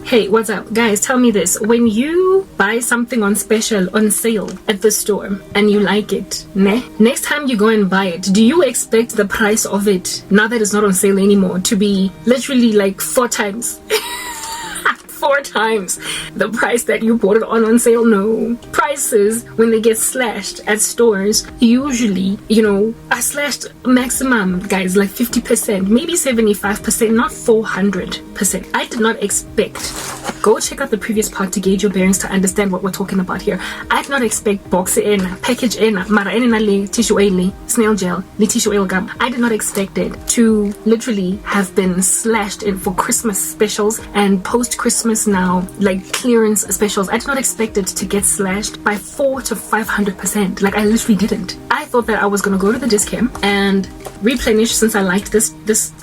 Hey, what's up? Guys, tell me this. When you buy something on special, on sale at the store, and you like it, next time you go and buy it, do you expect the price of it, now that it's not on sale anymore, to be literally like 4 times? 4 times the price that you bought it on sale? No. Prices, when they get slashed at stores, usually, are slashed maximum, guys, like 50%, maybe 75%, not 400%. I did not expect. Go check out the previous part to gauge your bearings to understand what we're talking about here. I did not expect box in, package in, mara in tissue oil, snail gel, tissue oil gum. I did not expect it to literally have been slashed in for Christmas specials and post-Christmas now, like clearance specials. I did not expect it to get slashed by 400 to 500%. Like, I literally didn't. I thought that I was gonna go to the discount and replenish, since I liked this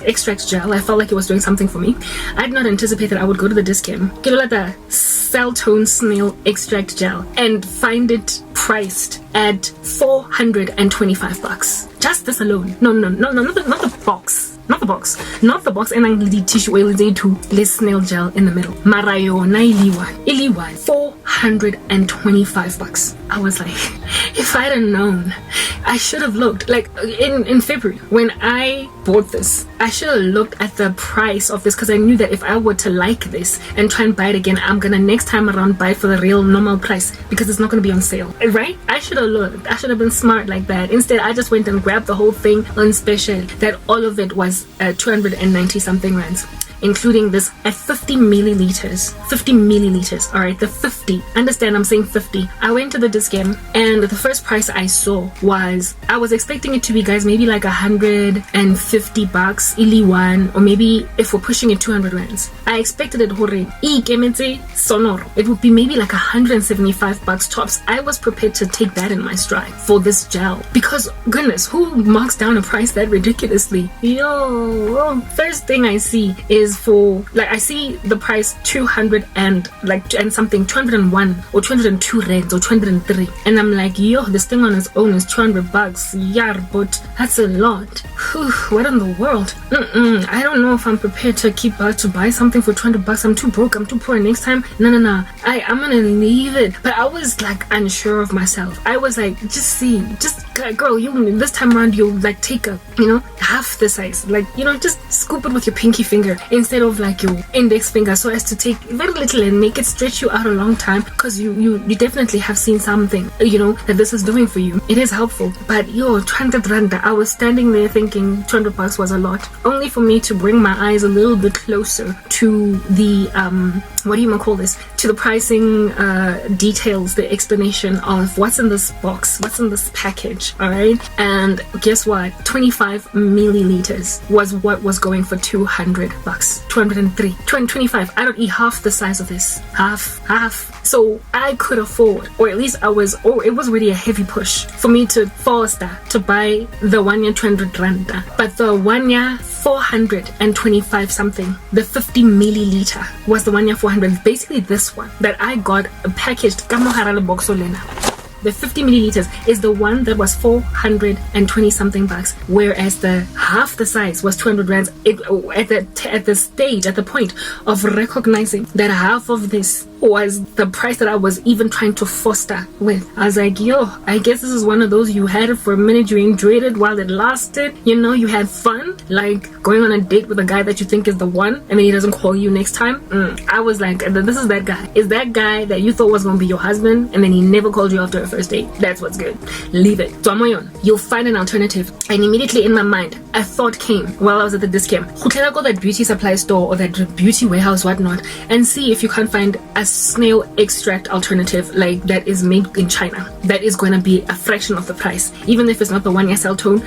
extract gel. I felt like it was doing something for me. I did not anticipate that I would go to the discount, get the Celltone snail extract gel, and find it priced at $425. Just this alone. No, not the box. Not the box, and I'm the tissue oil to this snail gel in the middle. Marayo na iliwa $425. I was like, if I'd have known, I should have looked. Like in February when I bought this, I should have looked at the price of this, because I knew that if I were to like this and try and buy it again, I'm gonna next time around buy it for the real normal price, because it's not gonna be on sale, right? I should have looked. I should have been smart like that. Instead, I just went and grabbed the whole thing on special. That all of it was 290 something rands, including this at 50 milliliters. All right, the 50. Understand, I'm saying 50. I went to the discount, and the first price I saw was, I was expecting it to be, guys, maybe like $150, iliwan, or maybe if we're pushing it 200 rands. I expected it sonoro. It would be maybe like $175 tops. I was prepared to take that in my stride for this gel, because goodness, who marks down a price that ridiculously? Yo, first thing I see is, for like, I see the price 200 and something, 201 or 202 rands or 203, and I'm like, yo, this thing on its own is $200. Yeah, but that's a lot. Whew, what in the world? I don't know if I'm prepared to buy something for $200. I'm too broke, I'm too poor. Next time, no, I'm gonna leave it. But I was like unsure of myself. I was like, girl, you this time around, you like take a half the size, like just scoop it with your pinky finger instead of like your index finger, so as to take very little and make it stretch you out a long time, because you definitely have seen something that this is doing for you. It is helpful. But 200 rand, I was standing there thinking $200 was a lot, only for me to bring my eyes a little bit closer to the what do you call this, to the pricing details, the explanation of what's in this box, what's in this package. All right, and guess what? 25 milliliters was what was going for $200. 203, 25. I don't eat half the size of this. Half. So I could afford, or at least it was already a heavy push for me to to buy the 1 year 200 rand, but the 1 year 425 something. The 50 milliliter was the 1 year 400. Basically, this one that I got packaged. The 50 milliliters is the one that was 420 something bucks, whereas the half the size was 200 rands. At the point of recognizing that half of this was the price that I was even trying to foster with, I was like, yo, I guess this is one of those, you had it for a minute, you enjoyed it while it lasted, you had fun, like going on a date with a guy that you think is the one, and then he doesn't call you next time. I was like, this is that guy. Is that guy that you thought was going to be your husband, and then he never called you after a first date? That's what's good. Leave it. Tomoyon, you'll find an alternative. And immediately in my mind, a thought came while I was at the discount. Go that beauty supply store or that beauty warehouse, whatnot, and see if you can't find a snail extract alternative, like that is made in China, that is going to be a fraction of the price. Even if it's not the 1 year Celltone,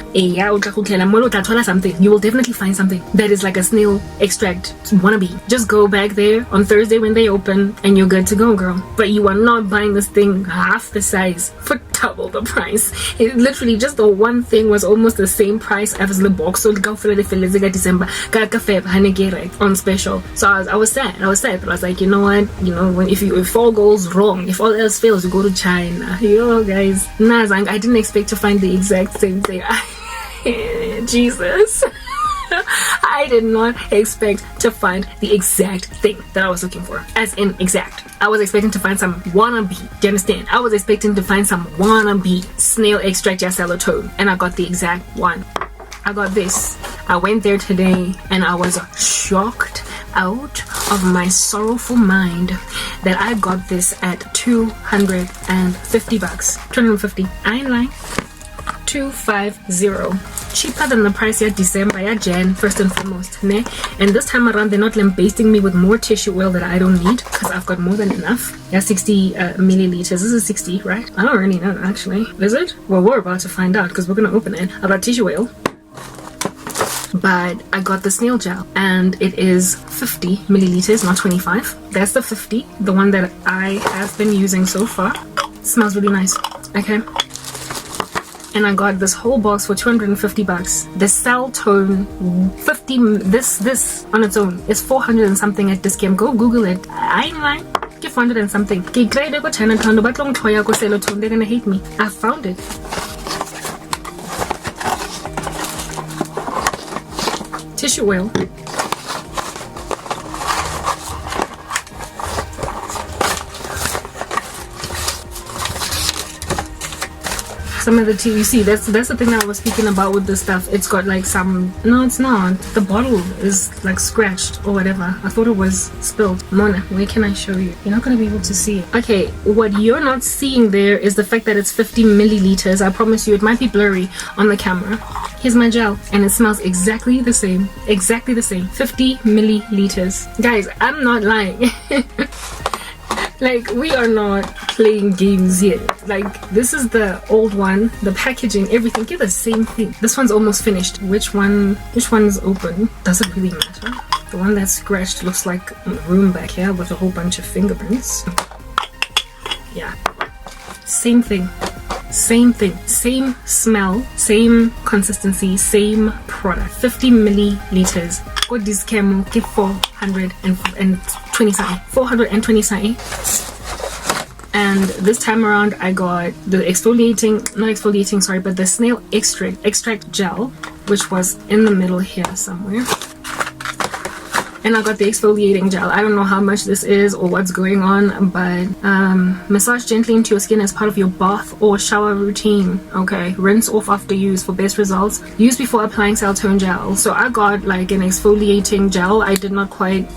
something, you will definitely find something that is like a snail extract wannabe. Just go back there on Thursday when they open and you're good to go, girl. But you are not buying this thing half the size for double the price. It literally, just the one thing was almost the same price as the box. So December on special. So I was sad, but I was like, you know what, if all goes wrong, if all else fails, you go to China. Yo guys, I didn't expect to find the exact same thing. Jesus. I I did not expect to find the exact thing that I was looking for. As in exact. I was expecting to find some wannabe. Do you understand? I was expecting to find some wannabe snail extract Yasalotone, and I got the exact one. I got this. I went there today and I was shocked out of my sorrowful mind that I got this at 250 bucks. 250. I ain't lying. 250. Cheaper than the price at December, yeah, Jan, first and foremost. Ne? And this time around, they're not lambasting me with more tissue oil that I don't need because I've got more than enough. Yeah, 60 milliliters. This is 60, right? I don't really know, actually. Is it? Well, we're about to find out because we're going to open it. I got tissue oil. But I got the snail gel and it is 50 milliliters, not 25. That's the 50, the one that I have been using so far. It smells really nice. Okay. And I got this whole box for 250 bucks. The Cell Tone 50, this on its own is 400 and something at Dis-Chem. Go Google it. I ain't lying. Get 400 and something. They're gonna hate me. I found it. Tissue oil. Some of the tea, you see, that's the thing that I was speaking about with this stuff. It's got like some, no, it's not. The bottle is like scratched or whatever. I thought it was spilled. Mona, where can I show you? You're not gonna be able to see it. Okay, what you're not seeing there is the fact that it's 50 milliliters. I promise you, it might be blurry on the camera. Here's my gel, and it smells exactly the same. Exactly the same. 50 milliliters. Guys, I'm not lying. Like, we are not playing games here. Like, this is the old one, the packaging, everything. Get the same thing. This one's almost finished. Which one is open? Does it really matter? The one that's scratched looks like a room back here with a whole bunch of fingerprints. Yeah. Same thing. Same thing. Same smell. Same consistency. Same product. 50 milliliters. Got this camo, get 420 sai. 420 sai. And this time around I got the but the snail extract gel, which was in the middle here somewhere. And I got the exfoliating gel. I don't know how much this is or what's going on, but massage gently into your skin as part of your bath or shower routine. Okay, rinse off after use for best results. Use before applying Cell Tone gel. So I got like an exfoliating gel. I did not quite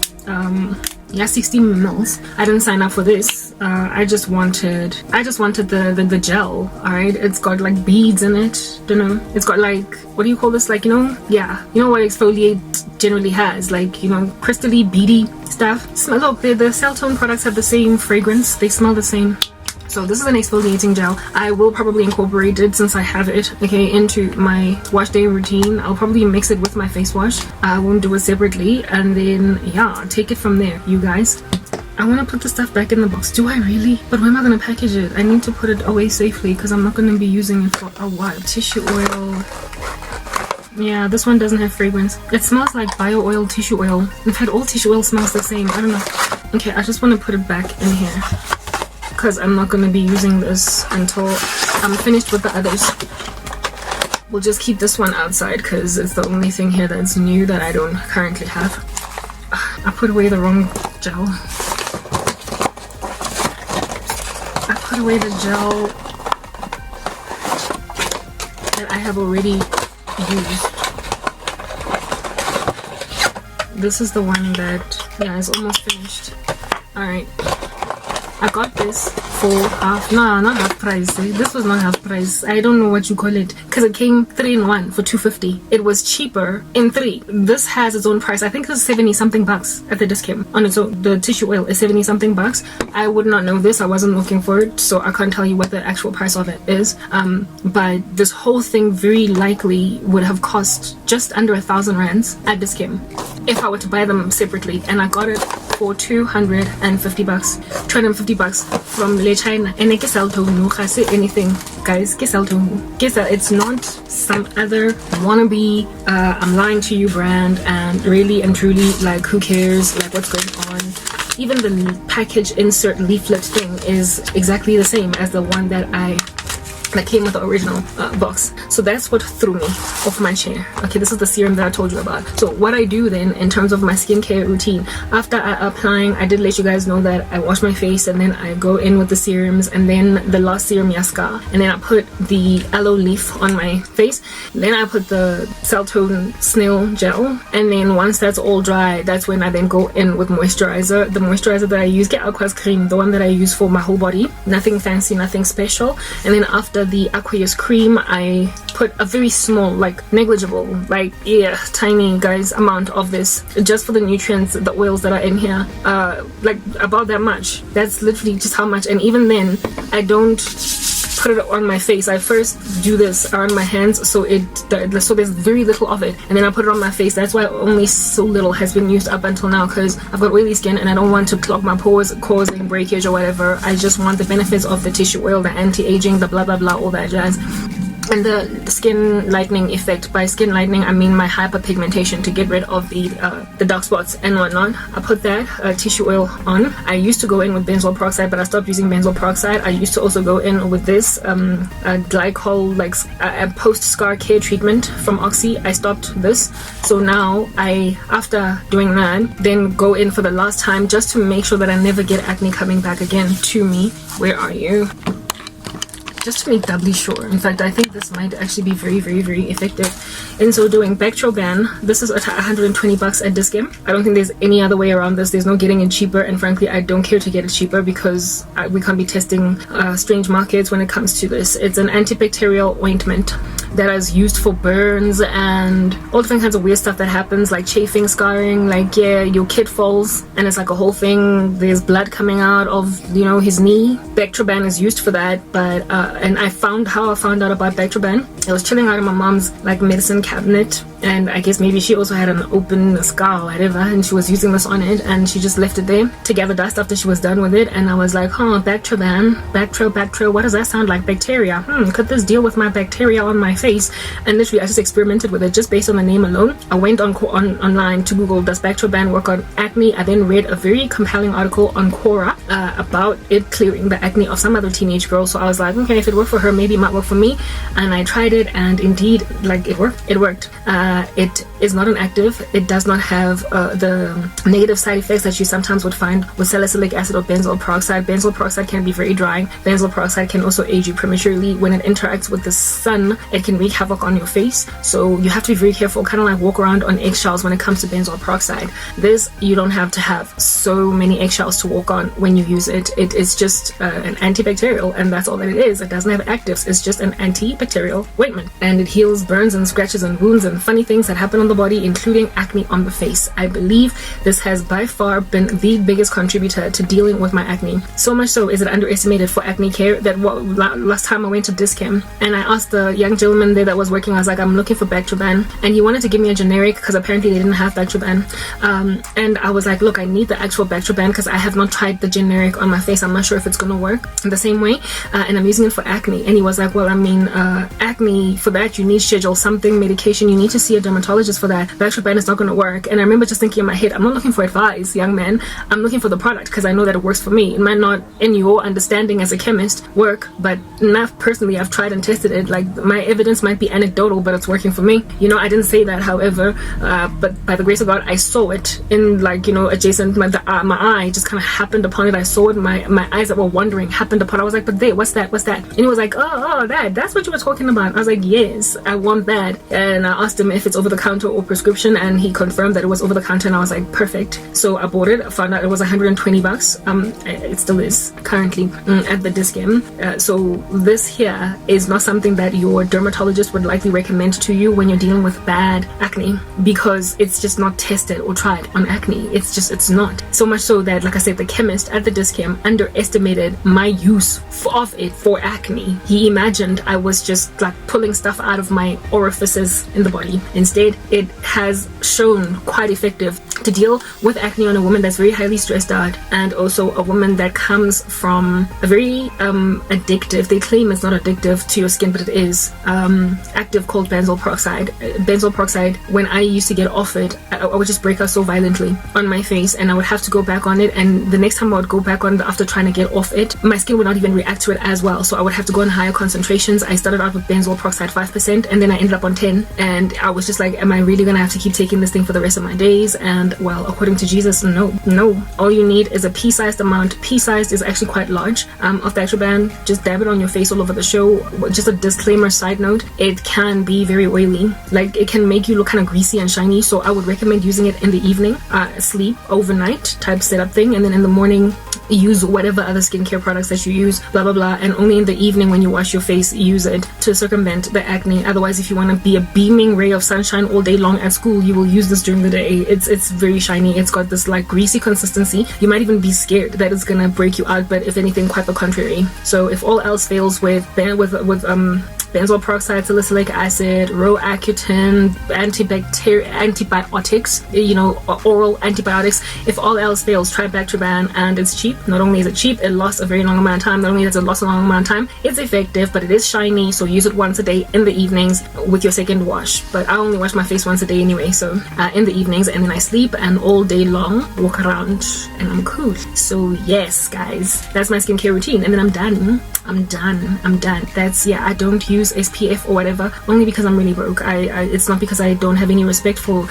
60 mils. I didn't sign up for this. I just wanted the gel. All right, it's got like beads in it. Don't know. It's got like, what do you call this? Like, you know, yeah, you know what exfoliate generally has, like, you know, crystally beady stuff. Smell. Look, the Cell Tone products have the same fragrance. They smell the same. So this is an exfoliating gel. I will probably incorporate it, since I have it, okay, into my wash day routine. I'll probably mix it with my face wash. I won't do it separately, and then yeah, take it from there, you guys. I want to put the stuff back in the box. Do I really? But where am I going to package it? I need to put it away safely because I'm not going to be using it for a while. Tissue oil. Yeah, this one doesn't have fragrance. It smells like bio oil, tissue oil. In fact, all tissue oil smells the same. I don't know. Okay, I just want to put it back in here because I'm not going to be using this until I'm finished with the others. We'll just keep this one outside because it's the only thing here that's new that I don't currently have. I put away the wrong gel. I put away the gel that I have already used. This is the one that, yeah, is almost finished. Alright. I got this for half, no, not half price. This was not half price. I don't know what you call it, because it came 3 in 1 for $250. It was cheaper in 3. This has its own price. I think it's 70 something bucks at the Dis-Chem on its own. The tissue oil is 70 something bucks. I would not know this. I wasn't looking for it, so I can't tell you what the actual price of it is. But this whole thing very likely would have cost just under 1,000 rands at Dis-Chem if I were to buy them separately, and I got it for 250 bucks. 250 bucks from Le China. And I Cell Tone, I say anything, guys. Cell Tone. It's not some other wannabe I'm lying to you brand, and really and truly, like, who cares, like, what's going on. Even the package insert leaflet thing is exactly the same as the one that I that came with the original box. So that's what threw me off my chair. Okay, this is the serum that I told you about. So what I do then in terms of my skincare routine, after applying, I did let you guys know that I wash my face and then I go in with the serums, and then the last serum Yaska, and then I put the aloe leaf on my face, then I put the Celtone snail gel, and then once that's all dry, that's when I then go in with moisturizer. The moisturizer that I use, Get Aqua's cream, the one that I use for my whole body, nothing fancy, nothing special. And then after the Aqueous cream, I put a very small, like negligible, like tiny guys amount of this, just for the nutrients, the oils that are in here, like about that much. That's literally just how much. And even then, I don't put it on my face. I first do this around my hands, so there's very little of it, and then I put it on my face. That's why only so little has been used up until now, because I've got oily skin and I don't want to clog my pores, causing breakage or whatever. I just want the benefits of the tissue oil, the anti-aging, the blah blah blah, all that jazz. And the skin lightening effect. By skin lightening, I mean my hyperpigmentation, to get rid of the dark spots and whatnot. I put that tissue oil on. I used to go in with benzoyl peroxide, but I stopped using benzoyl peroxide. I used to also go in with this glycol, like a post-scar care treatment from Oxy. I stopped this. So now after doing that, then go in for the last time, just to make sure that I never get acne coming back again to me. Where are you? Just to make doubly sure. In fact, I think this might actually be very, very, very effective. In so doing, Bactroban, this is at 120 bucks at Dis-Chem. I don't think there's any other way around this. There's no getting it cheaper, and frankly, I don't care to get it cheaper, because we can't be testing strange markets when it comes to this. It's an antibacterial ointment that is used for burns and all different kinds of weird stuff that happens, like chafing, scarring, like your kid falls and it's like a whole thing, there's blood coming out of his knee. Bactroban is used for that. But and I found out about Bactroban. I was chilling out in my mom's like medicine cabinet, and I guess maybe she also had an open scar or whatever, and she was using this on it, and she just left it there to gather dust after she was done with it. And I was like, Bactroban, Bactro, what does that sound like? Bacteria. Could this deal with my bacteria on my face? And literally I just experimented with it just based on the name alone. I went online to Google, does Bactroban work on acne? I then read a very compelling article on Quora about it clearing the acne of some other teenage girl. So I was like, okay, if it worked for her, maybe it might work for me. And I tried it, and indeed, like, it worked. It is not an active. It does not have the negative side effects that you sometimes would find with salicylic acid or benzoyl peroxide. Benzoyl peroxide can be very drying. Benzoyl peroxide can also age you prematurely. When it interacts with the sun, it can wreak havoc on your face. So you have to be very careful, kind of like walk around on eggshells when it comes to benzoyl peroxide. This, you don't have to have so many eggshells to walk on when you use it. It is just an antibacterial, and that's all that it is. It doesn't have actives. It's just an antibacterial ointment, and it heals burns and scratches and wounds and funny things that happen on the body, including acne on the face. I believe this has by far been the biggest contributor to dealing with my acne. So much so is it underestimated for acne care that last time I went to Dis-Chem and I asked the young gentleman there that was working, I was like, I'm looking for Bactroban, and he wanted to give me a generic because apparently they didn't have Bactroban. And I was like, look, I need the actual Bactroban because I have not tried the generic on my face. I'm not sure if it's going to work the same way, and I'm using it for acne. And he was like, well, I mean, acne, for that you need schedule something, medication, you need to see a dermatologist for that. Bactroban is not going to work. And I remember just thinking in my head, I'm not looking for advice, young man. I'm looking for the product because I know that it works for me. It might not, in your understanding as a chemist, work, but enough personally, I've tried and tested it. Like, my evidence might be anecdotal, but it's working for me. I didn't say that, however, but by the grace of God, I saw it in, like, adjacent, my eye just kind of happened upon it. I saw it, my eyes that were wandering happened upon it. I was like, but there, what's that? And he was like, oh, that's what you were talking about. I was like, yes, I want that. And I asked him if it's over the counter or prescription, and he confirmed that it was over the counter, and I was like, perfect. So I bought it. I found out it was 120 bucks. It still is currently at the Dis-Chem. So this here is not something that your dermatologist would likely recommend to you when you're dealing with bad acne, because it's just not tested or tried on acne. It's not. So much so that, like I said, the chemist at the Dis-Chem underestimated my use of it for acne. He imagined I was just like pulling stuff out of my orifices in the body. Instead, it has shown quite effective to to deal with acne on a woman that's very highly stressed out, and also a woman that comes from a very addictive, they claim it's not addictive to your skin, but it is, active called benzoyl peroxide. Benzoyl peroxide, when I used to get off it, I would just break out so violently on my face, and I would have to go back on it, and the next time I would go back on it after trying to get off it, my skin would not even react to it as well, so I would have to go on higher concentrations. I started out with benzoyl peroxide 5%, and then I ended up on 10, and I was just like, am I really gonna have to keep taking this thing for the rest of my days? And well, according to Jesus, no. All you need is a pea-sized amount. Pea-sized is actually quite large, of the Atroban. Just dab it on your face all over the show. Just a disclaimer, side note, it can be very oily, like it can make you look kind of greasy and shiny, so I would recommend using it in the evening, sleep overnight type setup thing, and then in the morning use whatever other skincare products that you use, blah blah blah, and only in the evening when you wash your face use it to circumvent the acne. Otherwise, if you want to be a beaming ray of sunshine all day long at school, you will use this during the day. It's very shiny, it's got this like greasy consistency. You might even be scared that it's gonna break you out, but if anything, quite the contrary. So if all else fails with benzoyl peroxide, salicylic acid, Roaccutane, antibiotics, oral antibiotics. If all else fails, try Bactroban, and it's cheap. Not only is it cheap, it lasts a very long amount of time. Not only does it last a long amount of time, it's effective, but it is shiny, so use it once a day in the evenings with your second wash. But I only wash my face once a day anyway, so in the evenings, and then I sleep, and all day long walk around and I'm cool. So yes guys, that's my skincare routine, and then I'm done. That's, yeah, I don't use SPF or whatever, only because I'm really broke. It's not because I don't have any respect for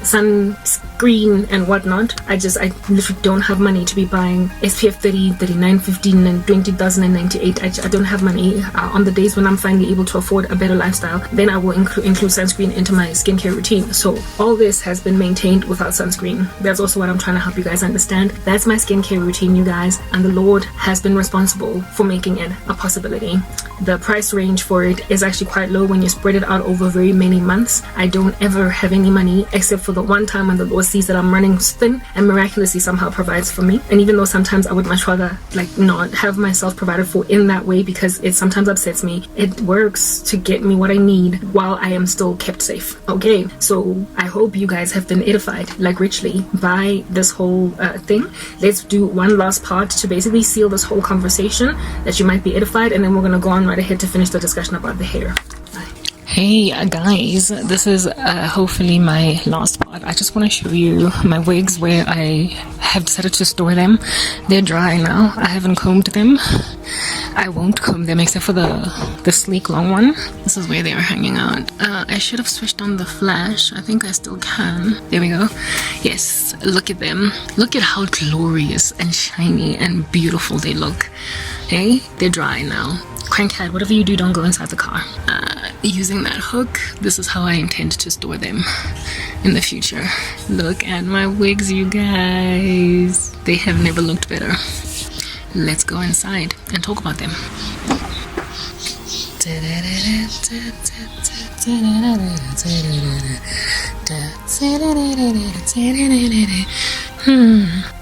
sunscreen and whatnot. I literally don't have money to be buying SPF 30, 39, 15 and 20,098. I don't have money. On the days when I'm finally able to afford a better lifestyle, then I will include sunscreen into my skincare routine. So all this has been maintained without sunscreen. That's also what I'm trying to help you guys understand. That's my skincare routine, you guys, and the Lord has been responsible for making it a possibility. The price range for it is actually quite low when you spread it out over very many months. I don't ever have any money except for the one time when the Lord sees that I'm running thin and miraculously somehow provides for me. And even though sometimes I would much rather like not have myself provided for in that way, because it sometimes upsets me, it works to get me what I need while I am still kept safe. Okay, so I hope you guys have been edified like richly by this whole thing. Let's do one last part to basically seal this whole conversation, that you might be edified, and then we're gonna go on right ahead to finish the discussion about the hair. Bye. Hey guys, this is hopefully my last part. I just want to show you my wigs where I have decided to store them. They're dry now. I haven't combed them. I won't comb them except for the sleek long one. This is where they are hanging out. I should have switched on the flash. I think I still can. There we go. Yes, look at them. Look at how glorious and shiny and beautiful they look. Hey, they're dry now. Crankhead, whatever you do, don't go inside the car. Using that hook, this is how I intend to store them in the future. Look at my wigs, you guys. They have never looked better. Let's go inside and talk about them.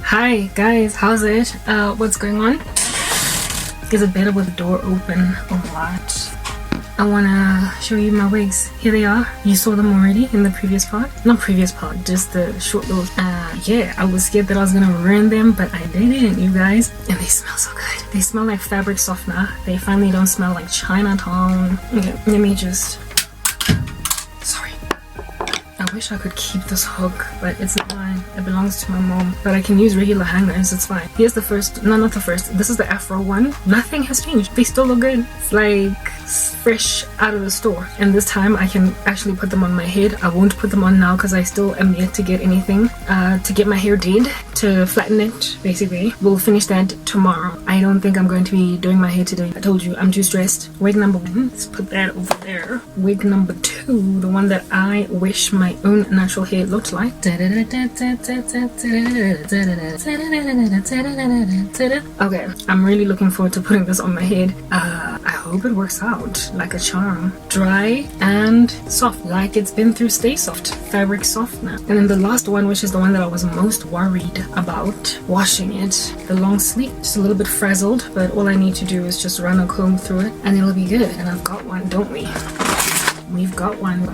Hi guys, how's it? What's going on? Is it better with the door open or what? I wanna show you my wigs. Here they are. You saw them already in the previous part. Not previous part, just the short little yeah, I was scared that I was gonna ruin them, but I didn't, you guys. And they smell so good. They smell like fabric softener. They finally don't smell like Chinatown. Okay, let me just, sorry. I wish I could keep this hook, but it's not mine. It belongs to my mom. But I can use regular hangers, it's fine. Here's the first, no, not the first. This is the Afro one. Nothing has changed. They still look good. It's like fresh out of the store. And this time I can actually put them on my head. I won't put them on now because I still am yet to get anything to get my hair did, to flatten it, basically. We'll finish that tomorrow. I don't think I'm going to be doing my hair today. I told you, I'm too stressed. Wig number one, let's put that over there. Wig number two, the one that I wish my own natural hair looked like. Okay, I'm really looking forward to putting this on my head. I hope it works out like a charm. Dry and soft, like it's been through Stay Soft fabric softener. And then the last one, which is the one that I was most worried about washing it, the long sleeve, just a little bit frazzled, but all I need to do is just run a comb through it and it'll be good. And I've got one, don't we? We've got one.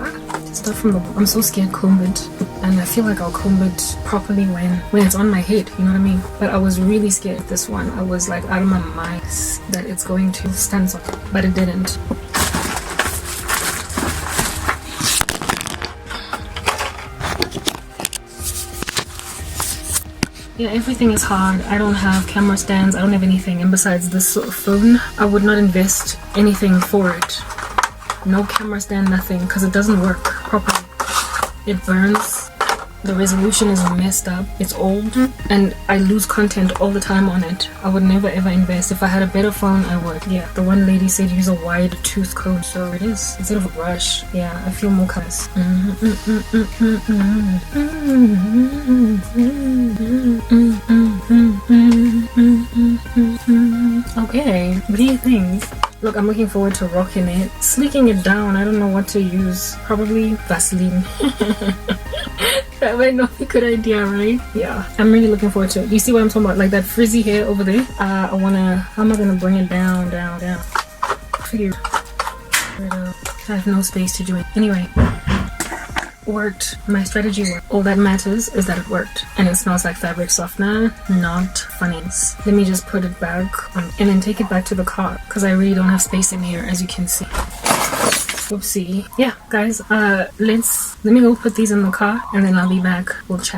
stuff from the. I'm so scared comb it, and I feel like I'll comb it properly when it's on my head. You know what I mean? But I was really scared of this one. I was like out of my mind that it's going to stand up, but it didn't. Yeah, everything is hard. I don't have camera stands, I don't have anything, and besides this sort of phone, I would not invest anything for it. No camera stand, nothing, because it doesn't work properly. It burns, the resolution is messed up, it's old, and I lose content all the time on it. I would never ever invest. If I had a better phone, I would. Yeah, the one lady said use a wide tooth comb, so it is. Instead of a brush, yeah, I feel more colors. Okay, what do you think? Look, I'm looking forward to rocking it. Sleeking it down, I don't know what to use. Probably Vaseline. That might not be a good idea, right? Yeah, I'm really looking forward to it. You see what I'm talking about? Like that frizzy hair over there? How am I gonna bring it down? Figure it out. I have no space to do it. Anyway. Worked. My strategy worked. All that matters is that it worked, and it smells like fabric softener, not funnies. Let me just put it back on, and then take it back to the car because I really don't have space in here, as you can see. Oopsie. Yeah, guys. Let me go put these in the car, and then I'll be back. We'll chat.